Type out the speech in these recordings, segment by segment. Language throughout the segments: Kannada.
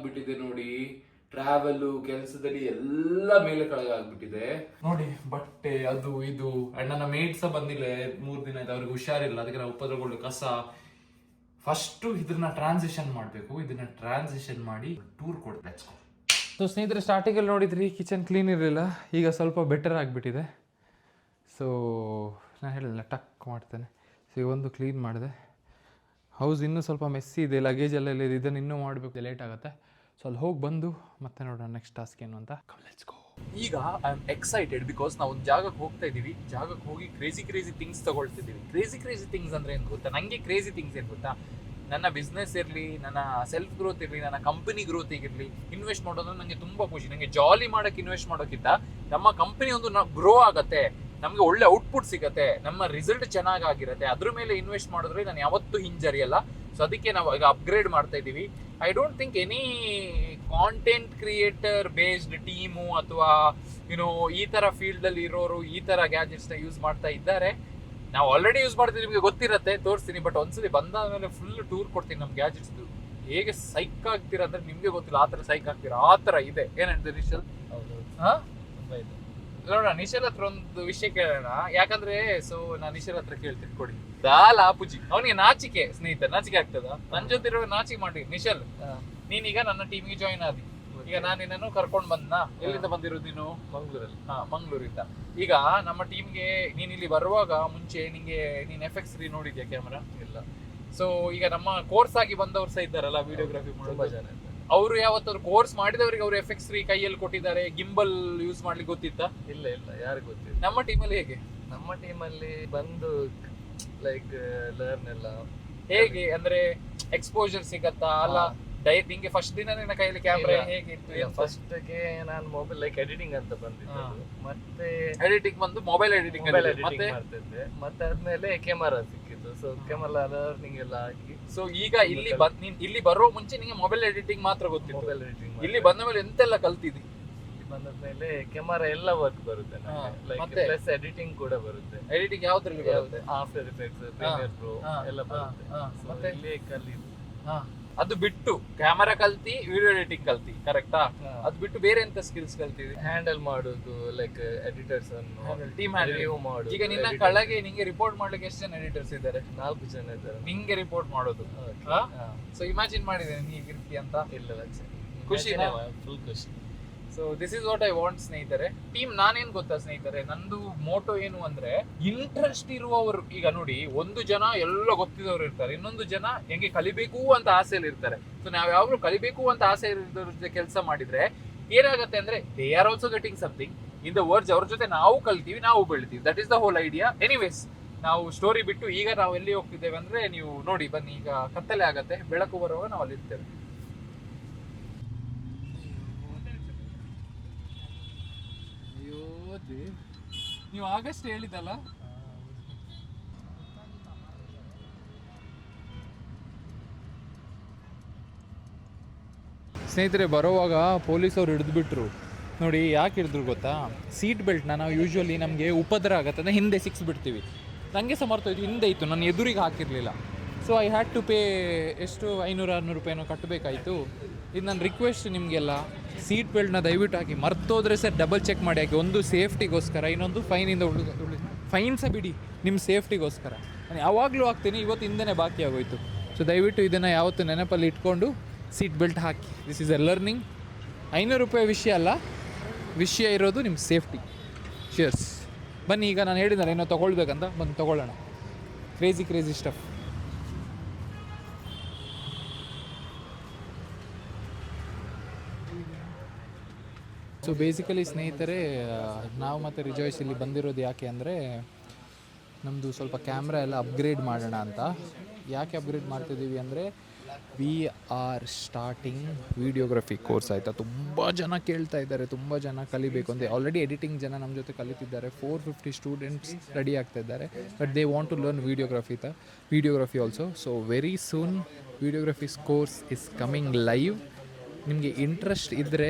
ಆಗ್ಬಿಟ್ಟಿದೆ ನೋಡಿ. ಟ್ರಾವೆಲ್ ಕೆಲಸದಲ್ಲಿ ಎಲ್ಲ ಮೇಲೆ ಕೆಳಗಾಗ್ಬಿಟ್ಟಿದೆ ನೋಡಿ. ಬಟ್ಟೆ ಅದು ಇದು ಅಂಡ್ ನನ್ನ ಮೇಡ್ಸ ಬಂದಿಲ್ಲ 3 ದಿನ ಆಯ್ತು, ಅವ್ರಿಗೆ ಹುಷಾರಿಲ್ಲ, ಅದಕ್ಕೆ ನಾವು ಉಪದ್ರವಗಳು ಕಸ. ಫಸ್ಟ್ ಇದನ್ನ ಟ್ರಾನ್ಸಿಷನ್ ಮಾಡಬೇಕು, ಇದನ್ನ ಟ್ರಾನ್ಸಿಷನ್ ಮಾಡಿ ಟೂರ್ ಕೊಡ್ಬೇಕು. ಸೊ ಸ್ನೇಹಿತರೆ, ಸ್ಟಾರ್ಟಿಂಗಲ್ಲಿ ನೋಡಿದ್ರಿ ಕಿಚನ್ ಕ್ಲೀನ್ ಇರಲಿಲ್ಲ, ಈಗ ಸ್ವಲ್ಪ ಬೆಟರ್ ಆಗಿಬಿಟ್ಟಿದೆ. ಸೊ ನಾನು ಹೇಳಿಲ್ಲ ಟಕ್ ಮಾಡ್ತೇನೆ. ಸೊ ಈಗ ಒಂದು ಕ್ಲೀನ್ ಮಾಡಿದೆ. ಹೌಸ್ ಇನ್ನೂ ಸ್ವಲ್ಪ ಮೆಸ್ಸಿ ಇದೆ, ಲಗೇಜ್ ಎಲ್ಲ ಇದೆ, ಇದನ್ನು ಇನ್ನೂ ಮಾಡಬೇಕು, ಲೇಟ್ ಆಗುತ್ತೆ. ಸೊ ಅಲ್ಲಿ ಹೋಗಿ ಬಂದು ಮತ್ತೆ ನೋಡೋಣ ನೆಕ್ಸ್ಟ್ ಟಾಸ್ಕ್ ಏನು ಅಂತ. Let's go. ಈಗ ಐ ಆಮ್ ಎಕ್ಸೈಟೆಡ್ ಬಿಕಾಸ್ ನಾವು ಒಂದು ಜಾಗಕ್ಕೆ ಹೋಗ್ತಾ ಇದ್ದೀವಿ. ಜಾಗಕ್ಕೆ ಹೋಗಿ ಕ್ರೇಜಿ ಥಿಂಗ್ಸ್ ತಗೊಳ್ತಿದ್ದೀವಿ. ಕ್ರೇಜಿ ಥಿಂಗ್ಸ್ ಅಂದರೆ ಏನು ಗೊತ್ತಾ? ನನಗೆ ಕ್ರೇಜಿ ಥಿಂಗ್ಸ್ ಏನು ಗೊತ್ತಾ? ನನ್ನ ಬಿಸ್ನೆಸ್ ಇರಲಿ, ನನ್ನ ಸೆಲ್ಫ್ ಗ್ರೋತ್ ಇರಲಿ, ನನ್ನ ಕಂಪನಿ ಗ್ರೋತಿಗಿರಲಿ ಇನ್ವೆಸ್ಟ್ ಮಾಡೋದು ನನಗೆ ತುಂಬ ಖುಷಿ. ನನಗೆ ಜಾಲಿ ಮಾಡೋಕ್ಕೆ ಇನ್ವೆಸ್ಟ್ ಮಾಡೋಕ್ಕಿಂತ ನಮ್ಮ ಕಂಪನಿ ಒಂದು ಗ್ರೋ ಆಗುತ್ತೆ, ನಮಗೆ ಒಳ್ಳೆ ಔಟ್ಪುಟ್ ಸಿಗುತ್ತೆ, ನಮ್ಮ ರಿಸಲ್ಟ್ ಚೆನ್ನಾಗಿರುತ್ತೆ, ಅದ್ರ ಮೇಲೆ ಇನ್ವೆಸ್ಟ್ ಮಾಡಿದ್ರೆ ನಾನು ಯಾವತ್ತೂ ಹಿಂಜರಿಯಲ್ಲ. ಸೊ ಅದಕ್ಕೆ ನಾವು ಈಗ ಅಪ್ಗ್ರೇಡ್ ಮಾಡ್ತಾ ಇದ್ದೀವಿ. I don't think any content creator based team ಅಥವಾ ಯುನೋ ಈ ಥರ ಫೀಲ್ಡಲ್ಲಿ ಇರೋರು ಈ ಥರ ಗ್ಯಾಜೆಟ್ಸ್ನ ಯೂಸ್ ಮಾಡ್ತಾ ಇದ್ದಾರೆ. ನಾವು ಆಲ್ರೆಡಿ ಯೂಸ್ ಮಾಡ್ತೀವಿ, ನಿಮಗೆ ಗೊತ್ತಿರುತ್ತೆ, ತೋರಿಸ್ತೀನಿ. ಬಟ್ ಒಂದ್ಸಲಿ ಬಂದಾದ್ಮೇಲೆ ಫುಲ್ ಟೂರ್ ಕೊಡ್ತೀನಿ ನಮ್ಮ ಗ್ಯಾಜೆಟ್ಸ್ದು. ಹೇಗೆ ಸೈಕ್ ಆಗ್ತೀರಾ ಅಂದರೆ ನಿಮಗೆ ಗೊತ್ತಿಲ್ಲ, ಆ ಥರ ಸೈಕ್ ಆಗ್ತೀರಾ, ಆ ಥರ ಇದೆ. ಏನಂತ ನಿಶಲ್? ಹಾಂ, ನೋಡೋಣ. ನಿಶಲ್ ಹತ್ರ ಒಂದು ವಿಷಯ ಕೇಳೋಣ, ಯಾಕಂದ್ರೆ ಸೊ ನಾನು ನಿಶಲ್ ಹತ್ರ ಕೇಳ್ತೀನಿ, ಕೊಡಿ. ದಾಲ್ ಆಪುಜಿ ಅವನಿಗೆ ನಾಚಿಕೆ, ಸ್ನೇಹಿತರೆ ನಾಚಿಕೆ ಆಗ್ತದ? ನನ್ನ ಜೊತೆ ಇರೋ ನಾಚಿಕೆ ಮಾಡಿ. ನಿಶಲ್, ನೀನೀಗ ನನ್ನ ಟೀಮಿಗೆ ಜಾಯಿನ್ ಆದಿ. ಈಗ ನಾನು ನಿನ್ನನ್ನು ಕರ್ಕೊಂಡು ಬಂದ್ನಾ? ಎಲ್ಲಿಂದ ಬಂದಿರೋದು ನೀನು? ಮಂಗಳೂರಲ್ಲಿ. ಮಂಗಳೂರಿಂದ. ಈಗ ನಮ್ಮ ಟೀಮ್ಗೆ ನೀನು ಇಲ್ಲಿ ಬರುವಾಗ ಮುಂಚೆ ನೀನು FX3 ನೋಡಿದ್ಯಾ ಕ್ಯಾಮರಾ? ಇಲ್ಲ. ಸೊ ಈಗ ನಮ್ಮ ಕೋರ್ಸ್ ಆಗಿ ಬಂದವ್ರು ಸಹ ಇದ್ದಾರಲ್ಲ ವಿಡಿಯೋಗ್ರಫಿ ತುಂಬಾ ಜನ, ಅವರು ಯಾವತ್ತಾದ್ರು ಕೋರ್ಸ್ ಮಾಡಿದವರಿಗೆ ಅವರು FX3 ಕೈಯಲ್ಲಿ ಕೊಟ್ಟಿದ್ದಾರೆ, ಗಿಂಬಲ್ ಯೂಸ್ ಮಾಡ್ಲಿಕ್ಕೆ ಗೊತ್ತಿತ್ತಾ? ಇಲ್ಲ, ಯಾರು ಗೊತ್ತಿಲ್ಲ. ನಮ್ಮ ಟೀಮಲ್ಲಿ ಹೇಗೆ? ನಮ್ಮ ಟೀಮಲ್ಲಿ ಬಂದು ಲೈಕ್ ಲರ್ನ್ ಎಲ್ಲ ಹೇಗೆ ಅಂದ್ರೆ ಎಕ್ಸ್ಪೋಜರ್ ಸಿಗತ್ತಾ? ಅಲ್ಲ ನಿಂಗೆ ಫಸ್ಟ್ ದಿನ ನಿನ್ನ ಕೈಯಲ್ಲಿ ಕ್ಯಾಮ್ರಾ ಹೇಗಿತ್ತು? ಫಸ್ಟ್ ಗೆ ನಾನು ಮೊಬೈಲ್ ಲೈಕ್ ಎಡಿಟಿಂಗ್ ಅಂತ ಬಂದಿದ್ದು, ಮತ್ತೆ ಎಡಿಟಿಂಗ್ ಬಂದು ಮೊಬೈಲ್ ಎಡಿಟಿಂಗ್ ಮಾಡ್ತಿದ್ದೆ. ಮತ್ತೆ ಆದ್ಮೇಲೆ ಕ್ಯಾಮರಾ ಸಿಕ್ಕಿತ್ತು. ಸೊ ಕ್ಯಾಮರಾ ಲರ್ನಿಂಗ್ ಎಲ್ಲ ಆಗಿ ಸೊ ಈಗ ಇಲ್ಲಿ ಬರೋ ಮುಂಚೆ ನಿಂಗೆ ಮೊಬೈಲ್ ಎಡಿಟಿಂಗ್ ಮಾತ್ರ ಗೊತ್ತಿತ್ತು. ಮೊಬೈಲ್ ಎಡಿಟಿಂಗ್ ಇಲ್ಲಿ ಬಂದ ಮೇಲೆ ಎಂತೆಲ್ಲ ಕಲ್ತಿದ್ದಿ? ಬಂದ್ಮೇಲೆ ಕ್ಯಾಮರಾ ಎಲ್ಲ ವರ್ಕ್ ಬರುತ್ತೆ, ಮತ್ತೆ ಪ್ಲಸ್ ಎಡಿಟಿಂಗ್ ಕೂಡ ಬರುತ್ತೆ. ಎಡಿಟಿಂಗ್ ಯಾವ್ದ್ರಲ್ಲಿ ಬರುತ್ತೆ? ಆಫ್ಟರ್ ಎಫೆಕ್ಟ್ಸ್, ಪ್ರೀಮಿಯರ್ ಪ್ರೋ ಎಲ್ಲ ಬರುತ್ತೆ. ಮತ್ತೆ ಇಲ್ಲಿ ಕಲಿತು. ಅದು ಬಿಟ್ಟು ಕ್ಯಾಮರಾ ಕಲ್ತಿ, ವಿಡಿಯೋ ಎಡಿಟಿಂಗ್ ಕಲ್ತಿ, ಕರೆಕ್ಟಾ? ಅದು ಬಿಟ್ಟು ಬೇರೆ ಎಂತ ಸ್ಕಿಲ್ಸ್ ಕಲ್ತಿದ್ವಿ? ಹ್ಯಾಂಡಲ್ ಮಾಡೋದು, ಲೈಕ್ ಎಡಿಟರ್ಸ್ ಅನ್ನು, ಟೀಮ್ ರಿವ್ಯೂ ಮಾಡೋದು. ಈಗ ನಿನ್ನ ಕೆಳಗೆ ನಿಂಗೆ ರಿಪೋರ್ಟ್ ಮಾಡ್ಲಿಕ್ಕೆ ಎಷ್ಟು ಜನ ಎಡಿಟರ್ಸ್ ಇದ್ದಾರೆ? 4 ಜನ ಇದ್ದಾರೆ. ನಿಂಗೆ ರಿಪೋರ್ಟ್ ಮಾಡೋದು. ಸೊ ಇಮ್ಯಾಜಿನ್ ಮಾಡಿದ್ದೇನೆ ನೀ ಹೀಗಿರ್ತಿ ಅಂತ? ಇಲ್ಲ, ಖುಷಿ, ಫುಲ್ ಖುಷಿ. So this is what I want ಸ್ನೇಹಿತರೆ. ಟೀಮ್ ನಾನೇನ್ ಗೊತ್ತಾ ಸ್ನೇಹಿತರೆ, ನಂದು ಮೋಟೋ ಏನು ಅಂದ್ರೆ ಇಂಟ್ರೆಸ್ಟ್ ಇರುವವರು. ಈಗ ನೋಡಿ, ಒಂದು ಜನ ಎಲ್ಲ ಗೊತ್ತಿದವರು ಇರ್ತಾರೆ, ಇನ್ನೊಂದು ಜನ ಹೆಂಗೆ ಕಲಿಬೇಕು ಅಂತ ಆಸೆಯಲ್ಲಿ ಇರ್ತಾರೆ. ಸೊ ನಾವ್ ಯಾವಾಗಲೂ ಕಲಿಬೇಕು ಅಂತ ಆಸೆ ಇರೋದ್ರ ಜೊತೆ ಕೆಲಸ ಮಾಡಿದ್ರೆ ಏನಾಗುತ್ತೆ ಅಂದ್ರೆ they are also getting something in the words. ಅವ್ರ ಜೊತೆ ನಾವು ಕಲ್ತೀವಿ, ನಾವು ಬೆಳಿತೀವಿ. That is the whole idea. Anyways, ನಾವು ಸ್ಟೋರಿ ಬಿಟ್ಟು ಈಗ ನಾವು ಎಲ್ಲಿ ಹೋಗ್ತಿದ್ದೇವೆ ಅಂದ್ರೆ, ನೀವು ನೋಡಿ ಬನ್ನಿ, ಈಗ ಕತ್ತಲೆ ಆಗತ್ತೆ, ಬೆಳಕು ಬರುವಾಗ ನಾವು ಅಲ್ಲಿ ಇರ್ತೇವೆ. ನೀವು ಆಗಸ್ಟ್ ಹೇಳಿದಲ್ಲ, ಸ್ನೇಹಿತರೆ ಬರೋವಾಗ ಪೊಲೀಸವ್ರು ಹಿಡಿದ್ಬಿಟ್ರು ನೋಡಿ. ಯಾಕೆ ಹಿಡಿದ್ರು ಗೊತ್ತಾ? ಸೀಟ್ ಬೆಲ್ಟ್ನ ನಾವು ಯೂಶ್ವಲಿ ನಮಗೆ ಉಪದ್ರ ಆಗತ್ತೆ ಅಂದರೆ ಹಿಂದೆ ಸಿಕ್ಸ್ಬಿಡ್ತೀವಿ. ನನಗೆ ಸಮರ್ಥ ಹೋಯ್ತು, ಹಿಂದೆ ಇತ್ತು, ನನ್ನ ಎದುರಿಗೆ ಹಾಕಿರಲಿಲ್ಲ. So I had to pay ಎಷ್ಟು 500-600 ರೂಪಾಯಿನೋ ಕಟ್ಟಬೇಕಾಯಿತು. ಇದು ನನ್ನ ರಿಕ್ವೆಸ್ಟ್ ನಿಮಗೆಲ್ಲ, ಸೀಟ್ ಬೆಲ್ಟ್ನ ದಯವಿಟ್ಟು ಹಾಕಿ. ಮರ್ತೋದ್ರೆ ಸರ್ ಡಬಲ್ ಚೆಕ್ ಮಾಡಿ ಹಾಕಿ. ಒಂದು ಸೇಫ್ಟಿಗೋಸ್ಕರ, ಇನ್ನೊಂದು ಫೈನಿಂದ ಫೈನ್ ಸಹ ಬಿಡಿ, ನಿಮ್ಮ ಸೇಫ್ಟಿಗೋಸ್ಕರ. ನಾನು ಯಾವಾಗಲೂ ಹಾಕ್ತೀನಿ, ಇವತ್ತು ಹಿಂದೆನೇ ಬಾಕಿ ಆಗೋಯ್ತು. ಸೊ ದಯವಿಟ್ಟು ಇದನ್ನು ಯಾವತ್ತು ನೆನಪಲ್ಲಿ ಇಟ್ಕೊಂಡು seat belt hockey. This is A learning. 500 ರೂಪಾಯಿ ವಿಷಯ ಅಲ್ಲ, ವಿಷಯ ಇರೋದು ನಿಮ್ಮ ಸೇಫ್ಟಿ. ಶಿಯರ್ಸ್. ಬನ್ನಿ, ಈಗ ನಾನು ಹೇಳಿದ್ನಲ್ಲ ಏನೋ ತೊಗೊಳ್ಬೇಕಂತ, ಬಂದು ತೊಗೊಳ್ಳೋಣ. Crazy stuff. ಸೊ ಬೇಸಿಕಲಿ ಸ್ನೇಹಿತರೆ, ನಾವು ಮತ್ತು ರಿಜಾಯ್ಸ್ ಇಲ್ಲಿ ಬಂದಿರೋದು ಯಾಕೆ ಅಂದರೆ, ನಮ್ಮದು ಸ್ವಲ್ಪ ಕ್ಯಾಮ್ರಾ ಎಲ್ಲ ಅಪ್ಗ್ರೇಡ್ ಮಾಡೋಣ ಅಂತ. ಯಾಕೆ ಅಪ್ಗ್ರೇಡ್ ಮಾಡ್ತಿದ್ದೀವಿ ಅಂದರೆ, V are starting videography course. ಆಯಿತಾ? ತುಂಬ ಜನ ಕೇಳ್ತಾ ಇದ್ದಾರೆ, ತುಂಬ ಜನ ಕಲಿಬೇಕು ಅಂದರೆ. ಆಲ್ರೆಡಿ ಎಡಿಟಿಂಗ್ ಜನ ನಮ್ಮ ಜೊತೆ ಕಲಿತಿದ್ದಾರೆ. 450 ಸ್ಟೂಡೆಂಟ್ಸ್ ರೆಡಿ ಆಗ್ತಾ ಇದ್ದಾರೆ. But they want to learn videography also. So very soon videographies course is coming live. ನಿಮಗೆ ಇಂಟ್ರೆಸ್ಟ್ ಇದ್ದರೆ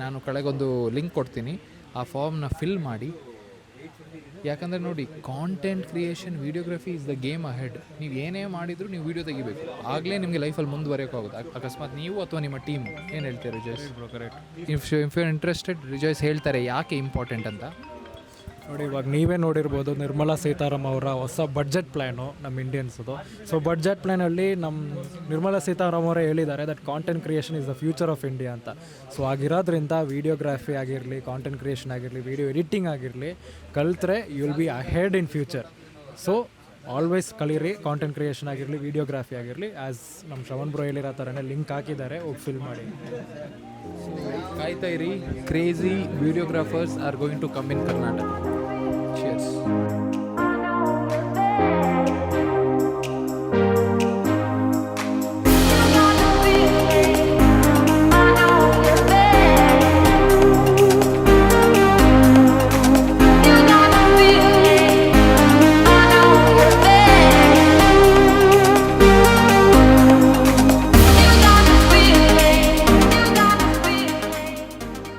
ನಾನು ಕೆಳಗೊಂದು ಲಿಂಕ್ ಕೊಡ್ತೀನಿ, ಆ ಫಾರ್ಮ್ನ ಫಿಲ್ ಮಾಡಿ. ಯಾಕಂದರೆ ನೋಡಿ, content creation, videography is the game ahead. ನೀವು ಏನೇ ಮಾಡಿದರೂ ನೀವು ವಿಡಿಯೋ ತೆಗಿಬೇಕು, ಆಗಲೇ ನಿಮಗೆ ಲೈಫಲ್ಲಿ ಮುಂದುವರೆಯೋಕ್ಕಾಗುತ್ತೆ. ಅಕಸ್ಮಾತ್ ನೀವು ಅಥವಾ ನಿಮ್ಮ ಟೀಮ್ ಏನು ಹೇಳ್ತಾರೆ rejoice? If you interested, rejoice ಹೇಳ್ತಾರೆ ಯಾಕೆ ಇಂಪಾರ್ಟೆಂಟ್ ಅಂತ. ನೋಡಿ, ಇವಾಗ ನೀವೇ ನೋಡಿರ್ಬೋದು ನಿರ್ಮಲಾ ಸೀತಾರಾಮನ್ ಅವರ ಹೊಸ ಬಡ್ಜೆಟ್ ಪ್ಲ್ಯಾನು ನಮ್ಮ ಇಂಡಿಯನ್ಸ್ದು. ಸೊ ಬಡ್ಜೆಟ್ ಪ್ಲ್ಯಾನಲ್ಲಿ ನಮ್ಮ ನಿರ್ಮಲಾ ಸೀತಾರಾಮನ್ ಅವರೇ ಹೇಳಿದ್ದಾರೆ that content creation is the future of India ಅಂತ. ಸೊ ಆಗಿರೋದ್ರಿಂದ ವೀಡಿಯೋಗ್ರಾಫಿ ಆಗಿರಲಿ, ಕಾಂಟೆಂಟ್ ಕ್ರಿಯೇಷನ್ ಆಗಿರಲಿ, ವೀಡಿಯೋ ಎಡಿಟಿಂಗ್ ಆಗಿರಲಿ, ಕಲಿತ್ರೆ you will be ahead in future. So always ಕಲೀರಿ, ಕಾಂಟೆಂಟ್ ಕ್ರಿಯೇಷನ್ ಆಗಿರಲಿ, ವೀಡಿಯೋಗ್ರಾಫಿ ಆಗಿರಲಿ. ಆ್ಯಸ್ ನಮ್ಮ ಶ್ರವಣ್ ಬ್ರೋ ಹೇಳಿರೋ ಥರನೇ ಲಿಂಕ್ ಹಾಕಿದ್ದಾರೆ, ಹೋಗಿ ಫಿಲ್ ಮಾಡಿ. ಕಾಯ್ತಾ ಇರಿ, crazy videographers are going to come in Karnataka. Cheers.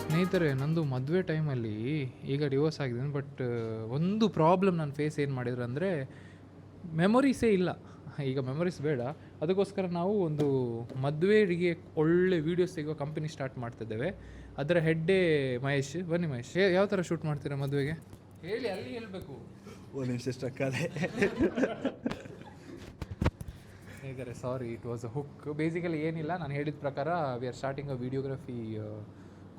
ಸ್ನೇಹಿತರೆ, ನಂದು ಮದುವೆ ಟೈಮಲ್ಲಿ, ಈಗ ಡಿವೋರ್ಸ್ ಆಗಿದೆ, ಬಟ್ ಒಂದು ಪ್ರಾಬ್ಲಮ್ ನಾನು ಫೇಸ್ ಏನು ಮಾಡಿದ್ರು ಅಂದರೆ ಮೆಮೊರೀಸೇ ಇಲ್ಲ. ಈಗ ಮೆಮೊರೀಸ್ ಬೇಡ, ಅದಕ್ಕೋಸ್ಕರ ನಾವು ಒಂದು ಮದುವೆಗೆ ಒಳ್ಳೆ ವೀಡಿಯೋಸ್ ತೆಗೆಯೋ ಕಂಪನಿ ಸ್ಟಾರ್ಟ್ ಮಾಡ್ತಿದ್ದೇವೆ. ಅದರ ಹೆಡ್ಡೇ ಮಹೇಶ್. ಬನ್ನಿ ಮಹೇಶ್, ಯಾವ ಥರ ಶೂಟ್ ಮಾಡ್ತೀರಾ ಮದುವೆಗೆ ಹೇಳಿ, ಅಲ್ಲಿ ಹೇಳಬೇಕು. ಒಂದು ನಿಮಿಷ ಸ್ಟಕ್ಕದೆ. ಸ್ನೇಹಿತರೆ, sorry, it was a hook. Basically ಏನಿಲ್ಲ, ನಾನು ಹೇಳಿದ ಪ್ರಕಾರ we are starting a videography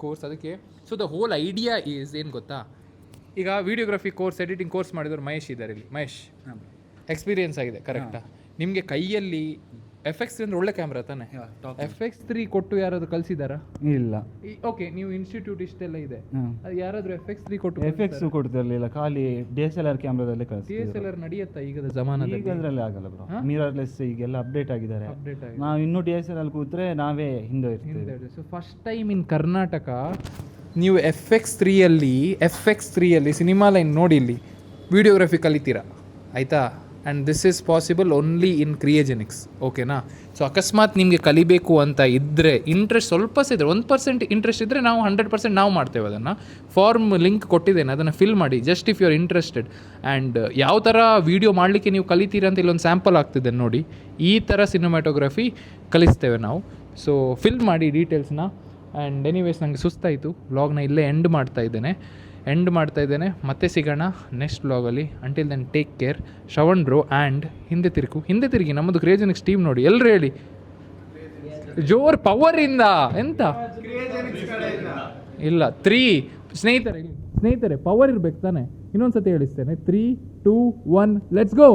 course. ಅದಕ್ಕೆ so the whole idea is ಏನು ಗೊತ್ತಾ, ಈಗ ವಿಡಿಯೋಗ್ರಫಿ ಕೋರ್ಸ್, ಎಡಿಟಿಂಗ್ ಕೋರ್ಸ್ ಮಾಡಿದವರು ಮಹೇಶ್ ಇದ್ದಾರೆ ಇಲ್ಲಿ. ಮಹೇಶ್, ಎಕ್ಸ್ಪೀರಿಯನ್ಸ್ ಆಗಿದೆ ಕರೆಕ್ಟಾ? ನಿಮಗೆ ಕೈಯಲ್ಲಿ FX3 ಅಂದರೆ ಒಳ್ಳೆ ಕ್ಯಾಮ್ರಾ ತಾನೆ? FX3 ಕೊಟ್ಟು ಯಾರಾದರೂ ಕಲಿಸಿದಾರಾ? ಇಲ್ಲ. ಓಕೆ, ನೀವು ಇನ್ಸ್ಟಿಟ್ಯೂಟ್ ಇಷ್ಟೆಲ್ಲ ಇದೆ, ಅದು ಯಾರಾದರೂ FX3 ಕೊಟ್ಟು? FX ಕೊಡ್ತಿರ್ಲಿಲ್ಲ, ಖಾಲಿ DSLR ಕ್ಯಾಮ್ರಾದಲ್ಲೇ ಕಳಿಸ್ತೀವಿ. DSLR ನಡೆಯುತ್ತಾ ಈಗದ ಜಮಾನದಲ್ಲಿ? ಈಗ ಅದರಲ್ಲಿ ಆಗಲ್ಲ ಬ್ರೋ, ಮಿರರ್ಲೆಸ್ ಈಗೆಲ್ಲ ಅಪ್ಡೇಟ್ ಆಗಿದ್ದಾರೆ. ಅಪ್ಡೇಟ್ ಆಗಿದೆ. ನಾವು ಇನ್ನೂ DSLR ಕೂತ್ರೆ ನಾವೇ ಹಿಂದೆ ಇರ್ತೀವಿ. So first time in Karnataka ನೀವು FX3ಯಲ್ಲಿ ಸಿನಿಮಾ ಲೈನ್ ನೋಡಿ ಇಲ್ಲಿ ವಿಡಿಯೋಗ್ರಫಿ ಕಲಿತೀರಾ, ಆಯಿತಾ? And this is possible only in Kriyagenics, ಓಕೆನಾ? ಸೊ ಅಕಸ್ಮಾತ್ ನಿಮಗೆ ಕಲಿಬೇಕು ಅಂತ ಇದ್ದರೆ, ಇಂಟ್ರೆಸ್ಟ್ ಸ್ವಲ್ಪ ಇದ್ದರೆ, 1% ಇಂಟ್ರೆಸ್ಟ್ ಇದ್ದರೆ ನಾವು 100% ನಾವು ಮಾಡ್ತೇವೆ ಅದನ್ನು. ಫಾರ್ಮ್ ಲಿಂಕ್ ಕೊಟ್ಟಿದ್ದೇನೆ, ಅದನ್ನು ಫಿಲ್ ಮಾಡಿ, just if you are interested. And ಯಾವ ಥರ ವೀಡಿಯೋ ಮಾಡಲಿಕ್ಕೆ ನೀವು ಕಲಿತೀರಾ ಅಂತ ಇಲ್ಲೊಂದು ಸ್ಯಾಂಪಲ್ ಆಗ್ತಿದೆ ನೋಡಿ. ಈ ಥರ ಸಿನಿಮಾಟೋಗ್ರಫಿ ಕಲಿಸ್ತೇವೆ ನಾವು. ಸೊ ಫಿಲ್ ಮಾಡಿ ಡೀಟೇಲ್ಸ್ನ. ಆ್ಯಂಡ್ ಎನಿವೇಸ್, ನನಗೆ ಸುಸ್ತಾಯಿತು, ವ್ಲಾಗ್ನ ಇಲ್ಲೇ ಎಂಡ್ ಮಾಡ್ತಾ ಇದ್ದೇನೆ. ಮತ್ತೆ ಸಿಗೋಣ ನೆಕ್ಸ್ಟ್ ವ್ಲಾಗಲ್ಲಿ. Until then take care. Shravan bro. And ಹಿಂದೆ ತಿರುಗಿ ನಮ್ಮದು ಕ್ರಿಯಜೆನಿಕ್ಸ್ ಟೀಮ್ ನೋಡಿ, ಎಲ್ಲರೂ ಹೇಳಿ ಜೋರ್ ಪವರಿಂದ. ಎಂತ ಇಲ್ಲ, 3 ಸ್ನೇಹಿತರೆ ಪವರ್ ಇರ್ಬೇಕು ತಾನೆ? ಇನ್ನೊಂದ್ಸತಿ ಹೇಳಿಸ್ತೇನೆ, 3, 2, 1 ಲೆಟ್ಸ್ ಗೋ.